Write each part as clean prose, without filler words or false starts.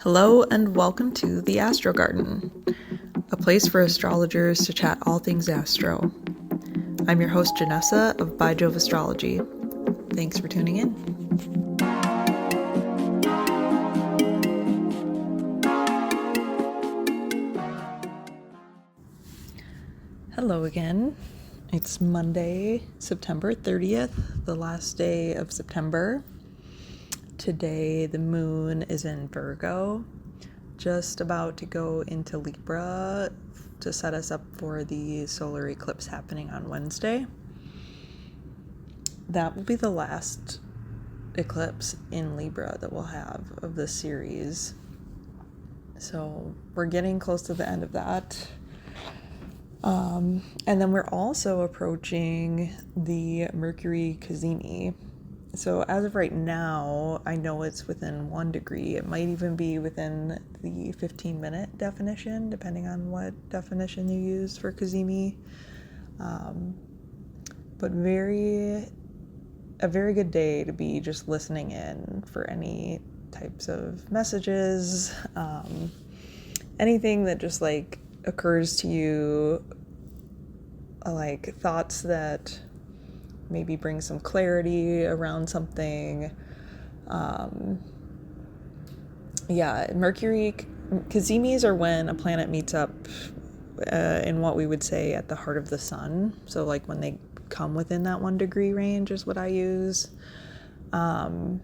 Hello and welcome to the Astro Garden, a place for astrologers to chat all things astro. I'm your host Janessa of By Jove Astrology. Thanks for tuning in. Hello again. It's Monday, September 30th, the last day of September. Today the moon is in Virgo, just about to go into Libra to set us up for the solar eclipse happening on Wednesday. That will be the last eclipse in Libra that we'll have of this series. So we're getting close to the end of that. And then we're also approaching the Mercury Cazimi. So as of right now, I know it's within 1 degree. It might even be within the 15-minute definition, depending on what definition you use for Cazimi. But a very good day to be just listening in for any types of messages, anything that just like occurs to you, like thoughts that maybe bring some clarity around something. Mercury Cazimis are when a planet meets up in what we would say at the heart of the sun. So like when they come within that 1 degree range is what I use. And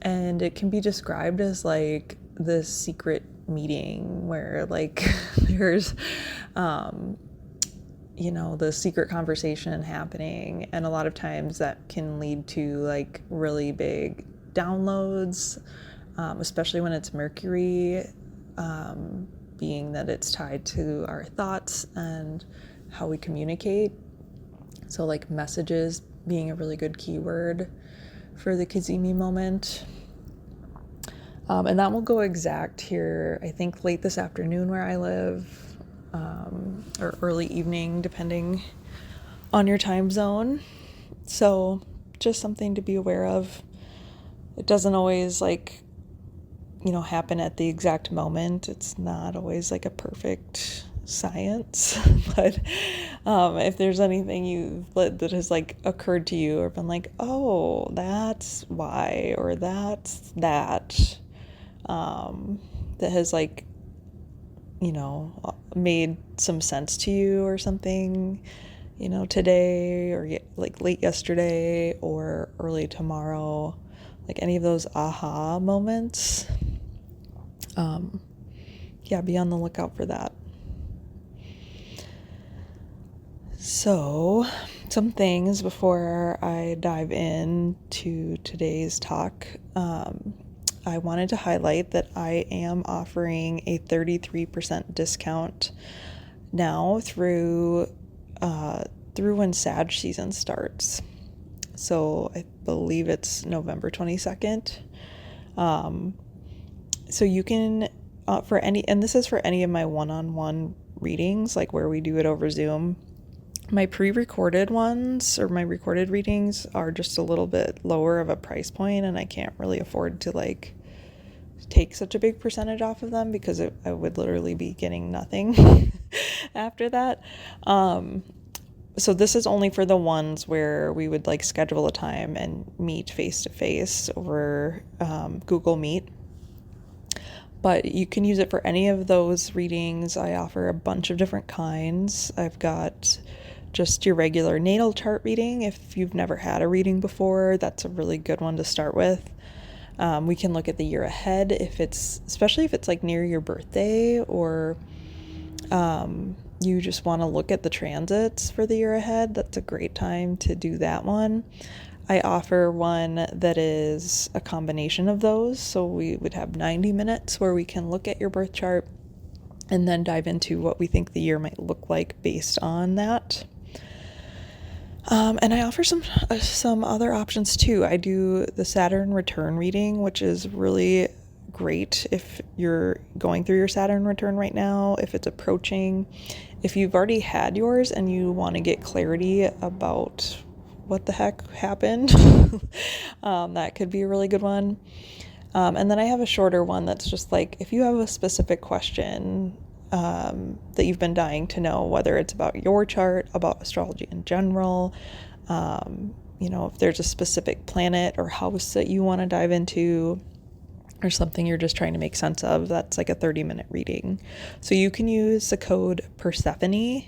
it can be described as like this secret meeting where like there's the secret conversation happening, and a lot of times that can lead to like really big downloads, especially when it's Mercury, being that it's tied to our thoughts and how we communicate. So like messages being a really good keyword for the Cazimi moment. And that will go exact here, I think late this afternoon where I live, or early evening, depending on your time zone. So just something to be aware of. It doesn't always happen at the exact moment. It's not always like a perfect science, but if there's anything that has like occurred to you or been like, oh, that's why, or that's that, that has like made some sense to you or something, today or like late yesterday or early tomorrow, like any of those aha moments, be on the lookout for that. So some things before I dive into today's talk. I wanted to highlight that I am offering a 33% discount now through when Sag season starts. So I believe it's November 22nd. So you can, and this is for any of my one-on-one readings, like where we do it over Zoom. My pre-recorded ones or my recorded readings are just a little bit lower of a price point, and I can't really afford to like take such a big percentage off of them because I would literally be getting nothing after that. So this is only for the ones where we would like schedule a time and meet face to face over Google Meet. But you can use it for any of those readings. I offer a bunch of different kinds. I've got just your regular natal chart reading. If you've never had a reading before, that's a really good one to start with. We can look at the year ahead especially if it's like near your birthday, or you just want to look at the transits for the year ahead. That's a great time to do that one. I offer one that is a combination of those. So we would have 90 minutes where we can look at your birth chart and then dive into what we think the year might look like based on that. And I offer some other options too. I do the Saturn return reading, which is really great if you're going through your Saturn return right now, if it's approaching. If you've already had yours and you want to get clarity about what the heck happened, that could be a really good one. And then I have a shorter one that's just like, if you have a specific question that you've been dying to know, whether it's about your chart, about astrology in general, if there's a specific planet or house that you want to dive into, or something you're just trying to make sense of, that's like a 30-minute reading. So you can use the code Persephone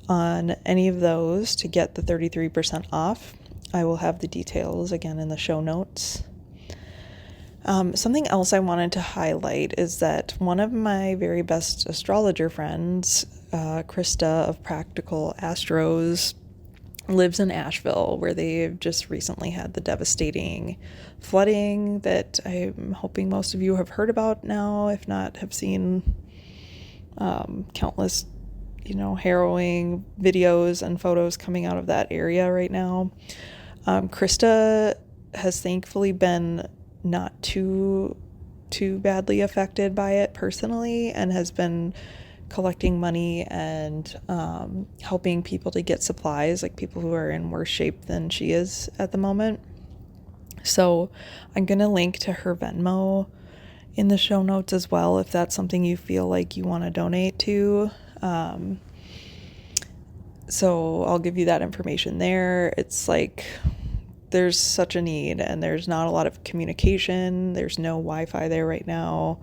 on any of those to get the 33% off. I will have the details again in the show notes. Something else I wanted to highlight is that one of my very best astrologer friends, Krista of Practical Astros, lives in Asheville, where they've just recently had the devastating flooding that I'm hoping most of you have heard about now, if not have seen countless, harrowing videos and photos coming out of that area right now. Krista has thankfully been not too badly affected by it personally, and has been collecting money and helping people to get supplies, like people who are in worse shape than she is at the moment. So I'm going to link to her Venmo in the show notes as well, if that's something you feel like you want to donate to. So I'll give you that information there. It's like, there's such a need, and there's not a lot of communication. There's no Wi-Fi there right now.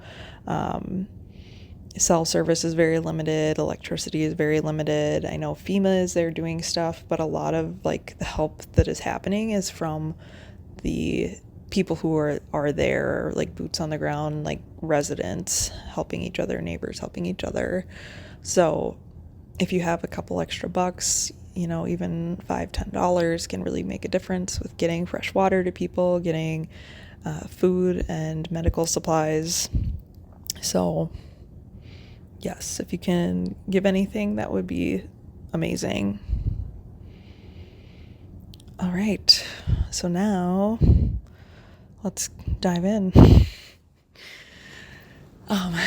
Cell service is very limited. Electricity is very limited. I know FEMA is there doing stuff, but a lot of like the help that is happening is from the people who are there, like boots on the ground, like residents helping each other, neighbors helping each other. So if you have a couple extra bucks, even $5-10 can really make a difference with getting fresh water to people, getting food and medical supplies. So yes, if you can give anything, that would be amazing. All right, so now let's dive in.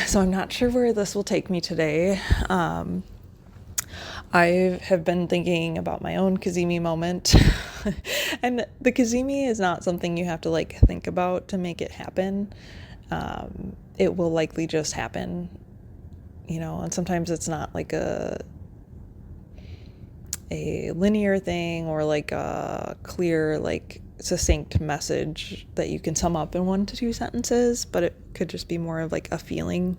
So I'm not sure where this will take me today. I have been thinking about my own Cazimi moment. And the Cazimi is not something you have to like think about to make it happen. It will likely just happen, and sometimes it's not like a linear thing or like a clear, like succinct message that you can sum up in 1 to 2 sentences, but it could just be more of like a feeling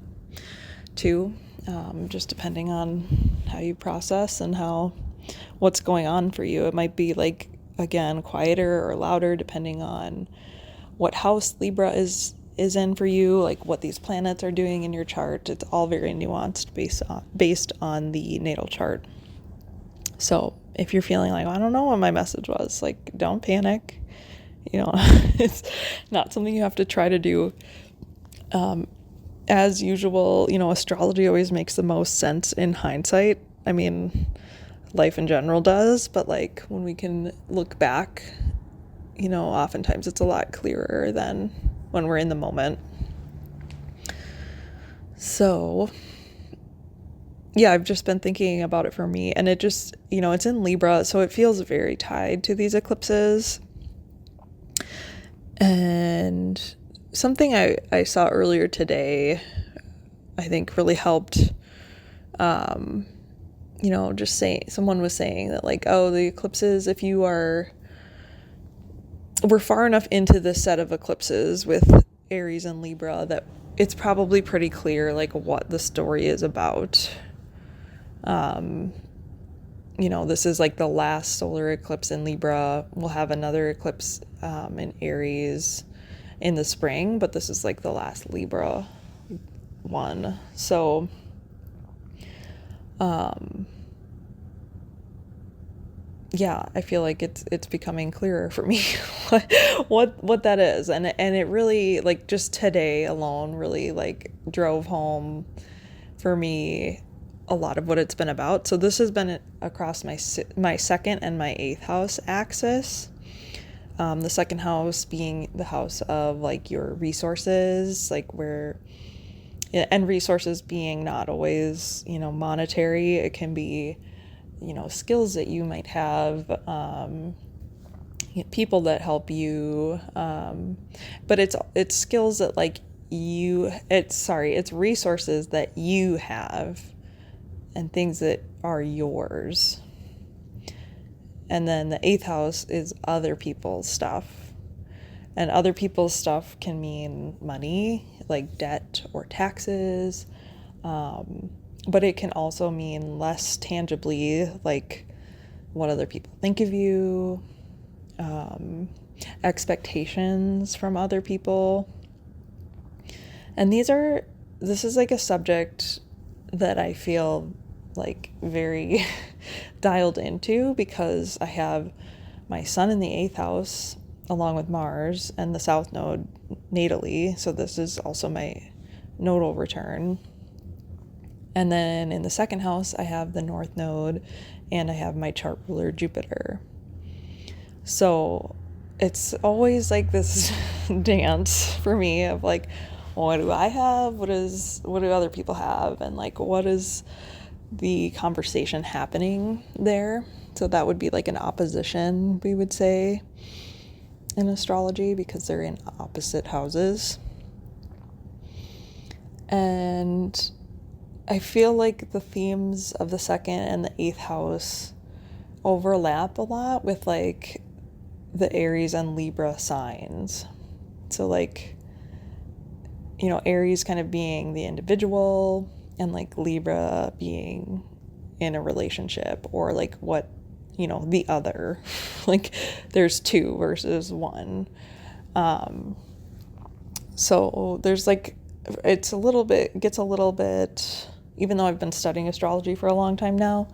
too. Just depending on how you process and what's going on for you. It might be like, again, quieter or louder depending on what house Libra is in for you, like what these planets are doing in your chart. It's all very nuanced based on the natal chart. So if you're feeling like, I don't know what my message was, like, don't panic. It's not something you have to try to do. As usual, astrology always makes the most sense in hindsight. I mean, life in general does, but like when we can look back, oftentimes it's a lot clearer than when we're in the moment. So yeah, I've just been thinking about it for me, and it just, it's in Libra, so it feels very tied to these eclipses. And something I saw earlier today, I think really helped, just saying, someone was saying that like, oh, the eclipses, if we're far enough into this set of eclipses with Aries and Libra that it's probably pretty clear like what the story is about. This is like the last solar eclipse in Libra. We'll have another eclipse in Aries in the spring, but this is like the last Libra one. So yeah, I feel like it's becoming clearer for me what that is, and it really, like, just today alone really like drove home for me a lot of what it's been about. So this has been across my second and my 8th house axis. The second house being the house of like your resources, like and resources being not always, monetary. It can be, skills that you might have, people that help you, but it's skills that like it's resources that you have and things that are yours. And then the 8th house is other people's stuff, and other people's stuff can mean money, like debt or taxes, but it can also mean less tangibly, like what other people think of you, expectations from other people. And this is like a subject that I feel like very dialed into, because I have my sun in the 8th house along with Mars and the South Node natally. So this is also my nodal return. And then in the 2nd house, I have the North Node and I have my chart ruler Jupiter. So it's always like this dance for me of like, what do I have? What do other people have? And like, what is the conversation happening there? So that would be like an opposition, we would say, in astrology, because they're in opposite houses. And I feel like the themes of the 2nd and the 8th house overlap a lot with like the Aries and Libra signs. So like, Aries kind of being the individual, and like Libra being in a relationship, or like what, the other, like there's 2 versus 1. So there's like, gets a little bit, even though I've been studying astrology for a long time now,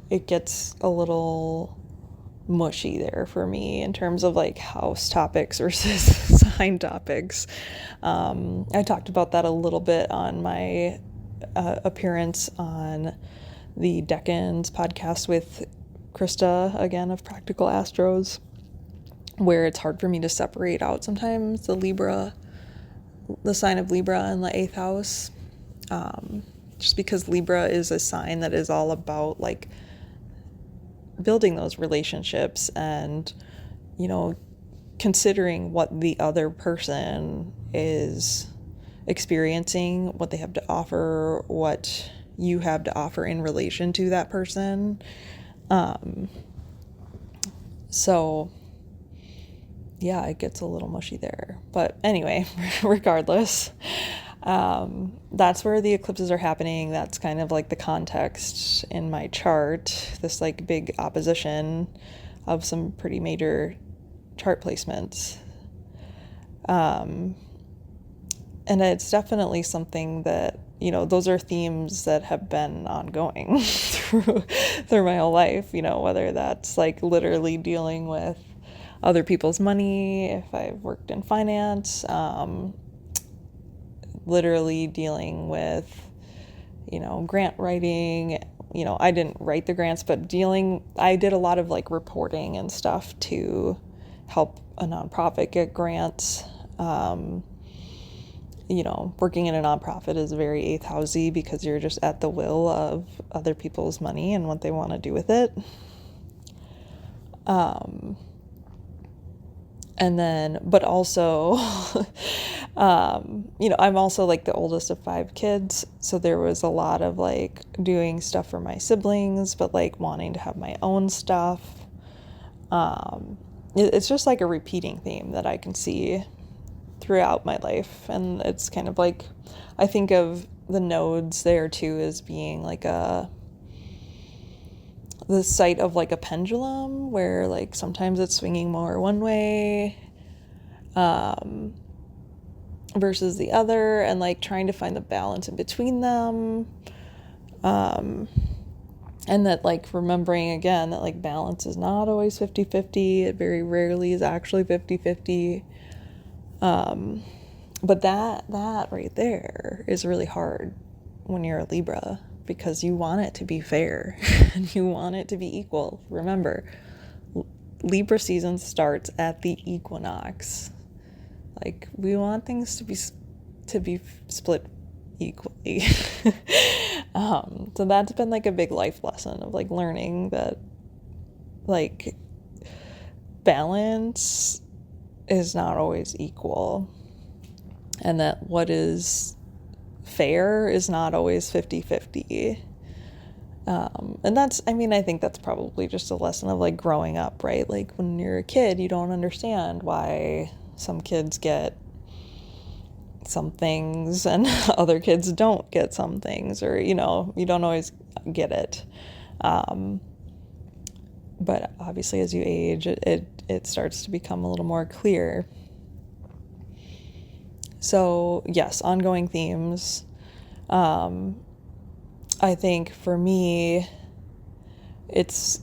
it gets a little mushy there for me in terms of like house topics versus sign topics. I talked about that a little bit on my appearance on the Decans podcast with Krista, again, of Practical Astros, where it's hard for me to separate out sometimes the sign of Libra in the 8th house, just because Libra is a sign that is all about like building those relationships and, considering what the other person is experiencing, what they have to offer, what you have to offer in relation to that person. So yeah, it gets a little mushy there. But anyway, regardless, that's where the eclipses are happening. That's kind of like the context in my chart, this like big opposition of some pretty major chart placements. And it's definitely something that, those are themes that have been ongoing through my whole life, whether that's like literally dealing with other people's money, if I've worked in finance, literally dealing with, grant writing. I didn't write the grants, but I did a lot of like reporting and stuff to help a nonprofit get grants. Working in a nonprofit is very 8th housey, because you're just at the will of other people's money and what they want to do with it. And then, but also, I'm also like the oldest of 5 kids. So there was a lot of like doing stuff for my siblings, but like wanting to have my own stuff. It's just like a repeating theme that I can see throughout my life. And it's kind of like, I think of the nodes there too as being like the site of like a pendulum, where like sometimes it's swinging more one way versus the other, and like trying to find the balance in between them, and that like remembering again that like balance is not always 50-50. It very rarely is actually 50-50. But that right there is really hard when you're a Libra, because you want it to be fair and you want it to be equal. Remember, Libra season starts at the equinox. Like, we want things to be split equally. So that's been like a big life lesson of like learning that like balance is not always equal, and that what is fair is not always 50-50. And that's, I mean, I think that's probably just a lesson of like growing up, right? Like when you're a kid, you don't understand why some kids get some things and other kids don't get some things, or, you know, you don't always get it. But obviously as you age, it starts to become a little more clear. So yes, ongoing themes. I think for me, it's,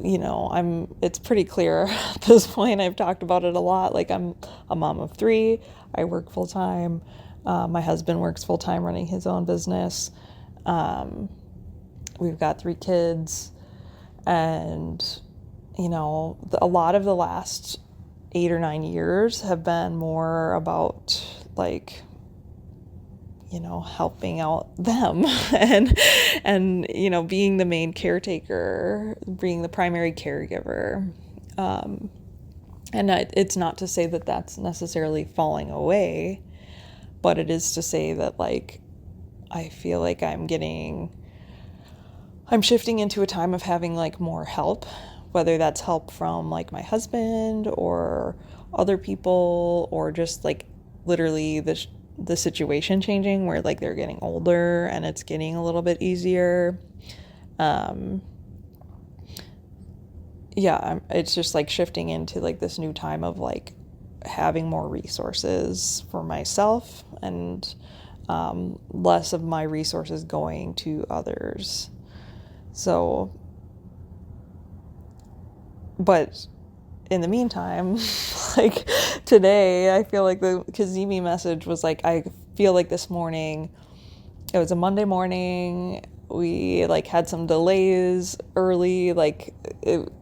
you know, it's pretty clear at this point. I've talked about it a lot. Like I'm a mom of 3. I work full time. My husband works full time running his own business. We've got 3 kids, and, you know, a lot of the last 8 or 9 years have been more about like, you know, helping out them and, you know, being the main caretaker, being the primary caregiver. And it's not to say that that's necessarily falling away, but it is to say that, like, I feel like I'm shifting into a time of having like more help, whether that's help from like my husband or other people, or just like literally the situation changing where like they're getting older and it's getting a little bit easier. It's just like shifting into like this new time of like having more resources for myself, and less of my resources going to others. So, but in the meantime, like today, I feel like the Cazimi message was like, I feel like this morning, it was a Monday morning, we like had some delays early, like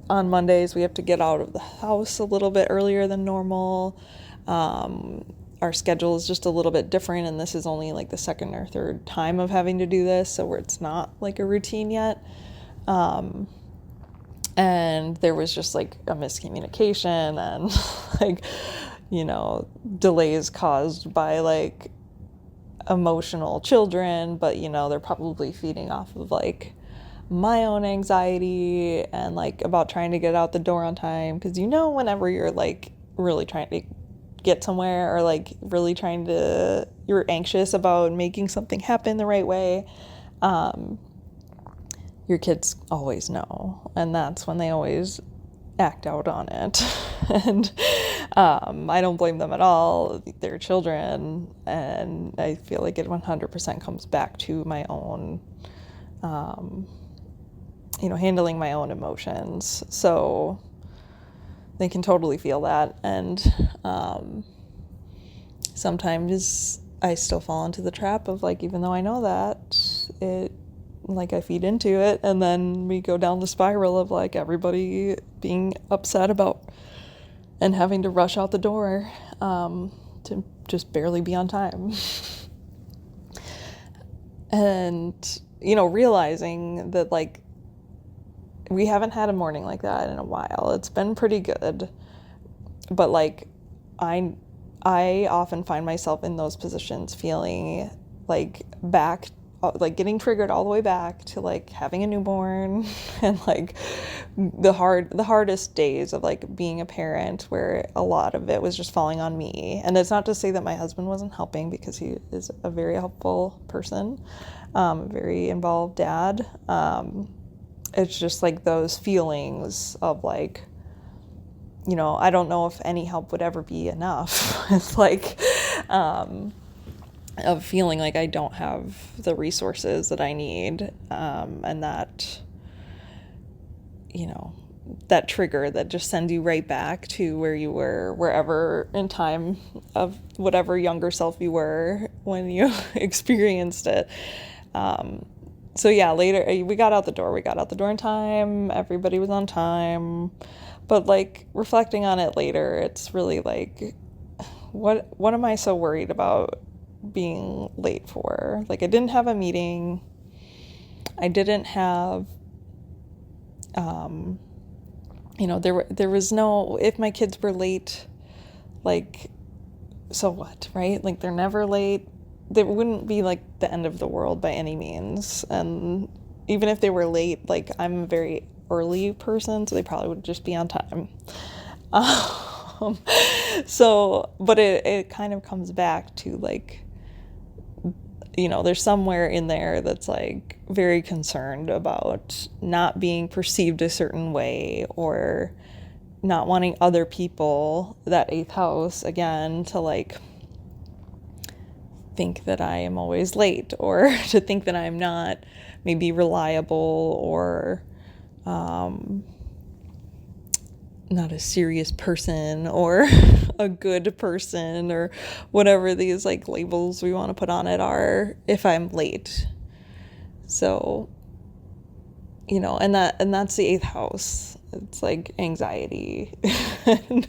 on Mondays, we have to get out of the house a little bit earlier than normal. Our schedule is just a little bit different, and this is only like the second or third time of having to do this, so where it's not like a routine yet. And there was just like a miscommunication and like, you know, delays caused by like emotional children, but, you know, they're probably feeding off of like my own anxiety and like about trying to get out the door on time. Because, you know, whenever you're like really trying to get somewhere, or like really you're anxious about making something happen the right way, your kids always know, and that's when they always act out on it. And I don't blame them at all. They're children, and I feel like it 100% comes back to my own, you know, handling my own emotions. So they can totally feel that, and sometimes I still fall into the trap of like, even though I know that, like I feed into it, and then we go down the spiral of like everybody being upset about and having to rush out the door to just barely be on time. And, you know, realizing that like we haven't had a morning like that in a while. It's been pretty good, but like I often find myself in those positions feeling like back, like getting triggered all the way back to like having a newborn and like the hardest days of like being a parent, where a lot of it was just falling on me. And it's not to say that my husband wasn't helping, because he is a very helpful person, a very involved dad. It's just like those feelings of like, you know, I don't know if any help would ever be enough. It's like, of feeling like I don't have the resources that I need, and that, you know, that trigger that just sends you right back to where you were, wherever in time of whatever younger self you were when you experienced it. So yeah, later we got out the door in time. Everybody was on time, but like reflecting on it later, it's really like, what am I so worried about being late for? Like, I didn't have a meeting. I didn't have there was no, if my kids were late, like, so what, right? Like, they're never late. There wouldn't be like the end of the world by any means. And even if they were late, like, I'm a very early person, so they probably would just be on time. But it kind of comes back to like, there's somewhere in there that's like very concerned about not being perceived a certain way, or not wanting other people, that 8th house again, to like think that I am always late, or to think that I'm not maybe reliable, or not a serious person, or a good person, or whatever these like labels we want to put on it are, if I'm late. So, and that's the 8th house. It's like anxiety. And,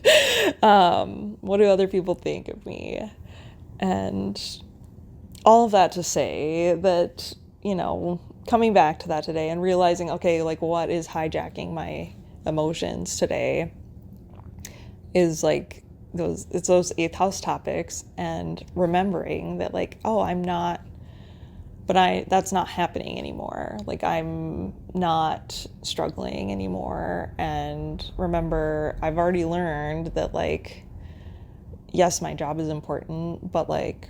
what do other people think of me? And all of that to say that, coming back to that today and realizing, okay, like, what is hijacking my emotions today is like those 8th house topics, and remembering that like, oh, that's not happening anymore. Like, I'm not struggling anymore. And remember, I've already learned that like, yes, my job is important, but like,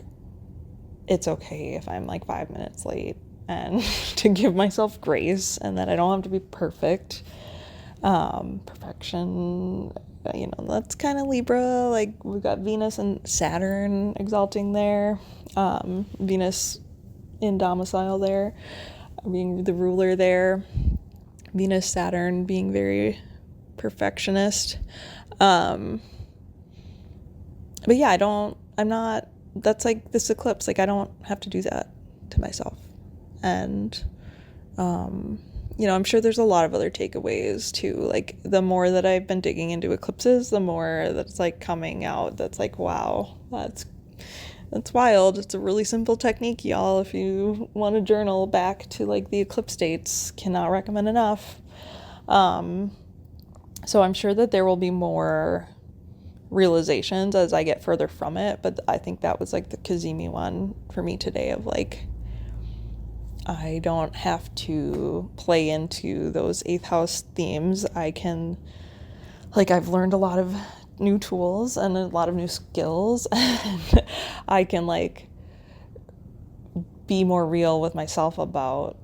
it's okay if I'm like 5 minutes late, and to give myself grace, and that I don't have to be perfect. Perfection, that's kind of Libra. Like, we've got Venus and Saturn exalting there. Venus in domicile there, being the ruler there. Venus, Saturn being very perfectionist. But yeah, that's like this eclipse. Like, I don't have to do that to myself. And, I'm sure there's a lot of other takeaways too. Like, the more that I've been digging into eclipses, the more that's like coming out. That's like, wow, that's wild. It's a really simple technique, y'all. If you want to journal back to like the eclipse dates, cannot recommend enough. So I'm sure that there will be more realizations as I get further from it. But I think that was like the Cazimi one for me today, of like, I don't have to play into those 8th house themes. I can, like, I've learned a lot of new tools and a lot of new skills, and I can like be more real with myself about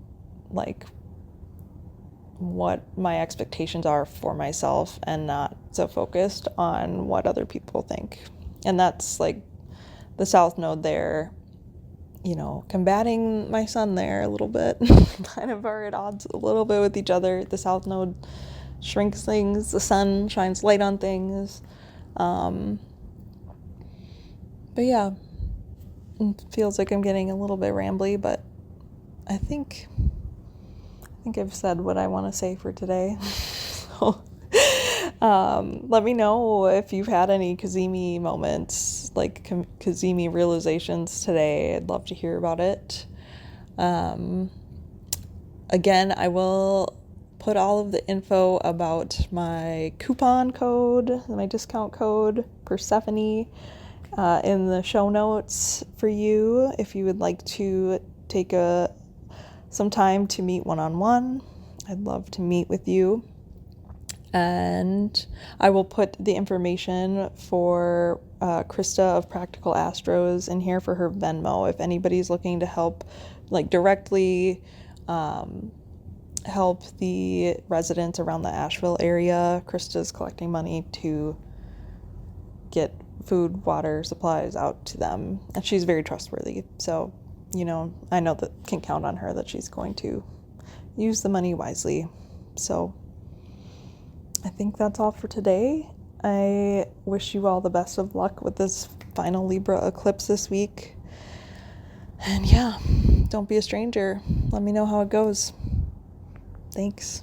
like what my expectations are for myself, and not so focused on what other people think. And that's like the South Node there, combating my Sun there a little bit. Kind of are at odds a little bit with each other. The South Node shrinks things, the Sun shines light on things. But yeah, it feels like I'm getting a little bit rambly, but I think I've said what I want to say for today. So, let me know if you've had any Cazimi moments, like Cazimi realizations today. I'd love to hear about it. Again, I will put all of the info about my coupon code, my discount code, Persephone, in the show notes for you if you would like to take some time to meet one-on-one. I'd love to meet with you. And I will put the information for Krista of Practical Astros in here for her Venmo. If anybody's looking to help, like, directly help the residents around the Asheville area, Krista's collecting money to get food, water, supplies out to them. And she's very trustworthy. So, I know that can count on her that she's going to use the money wisely. So I think that's all for today. I wish you all the best of luck with this final Libra eclipse this week. And yeah, don't be a stranger. Let me know how it goes. Thanks.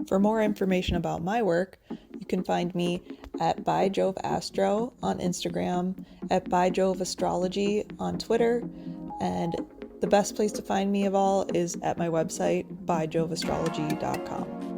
For more information about my work, you can find me at By Jove Astro on Instagram, at By Jove Astrology on Twitter, and the best place to find me of all is at my website, byjoveastrology.com.